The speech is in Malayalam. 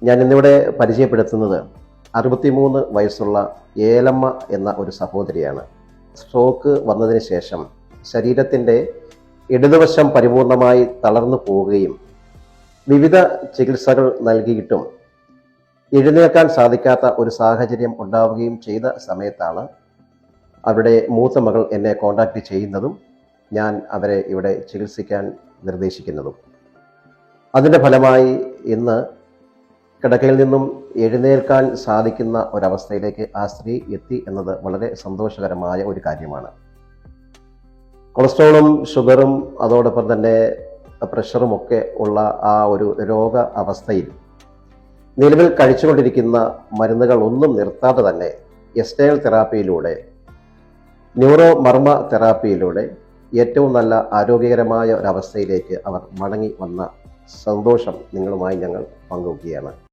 ഞാൻ ഇന്നിവിടെ പരിചയപ്പെടുത്തുന്നത് 63 വയസ്സുള്ള ഏലമ്മ എന്ന ഒരു സഹോദരിയാണ്. സ്ട്രോക്ക് വന്നതിന് ശേഷം ശരീരത്തിൻ്റെ ഇടതുവശം പരിപൂർണമായി തളർന്നു പോവുകയും വിവിധ ചികിത്സകൾ നൽകിയിട്ടും എഴുന്നേൽക്കാൻ സാധിക്കാത്ത ഒരു സാഹചര്യം ഉണ്ടാവുകയും ചെയ്ത സമയത്താണ് അവരുടെ മൂത്ത മകൾ എന്നെ കോൺടാക്റ്റ് ചെയ്യുന്നതും ഞാൻ അവരെ ഇവിടെ ചികിത്സിക്കാൻ നിർദ്ദേശിക്കുന്നതും. അതിൻ്റെ ഫലമായി ഇന്ന് കിടക്കയിൽ നിന്നും എഴുന്നേൽക്കാൻ സാധിക്കുന്ന ഒരവസ്ഥയിലേക്ക് ആ സ്ത്രീ എത്തി എന്നത് വളരെ സന്തോഷകരമായ ഒരു കാര്യമാണ്. കൊളസ്ട്രോളും ഷുഗറും അതോടൊപ്പം തന്നെ പ്രഷറും ഒക്കെ ഉള്ള ആ ഒരു രോഗ അവസ്ഥയിൽ നിലവിൽ കഴിച്ചുകൊണ്ടിരിക്കുന്ന മരുന്നുകൾ ഒന്നും നിർത്താതെ തന്നെ എക്സ്റ്റേണൽ തെറാപ്പിയിലൂടെ, ന്യൂറോ മർമ്മ തെറാപ്പിയിലൂടെ ഏറ്റവും നല്ല ആരോഗ്യകരമായ ഒരവസ്ഥയിലേക്ക് അവർ മടങ്ങി വന്ന സന്തോഷം നിങ്ങളുമായി ഞങ്ങൾ പങ്കുവയ്ക്കുകയാണ്.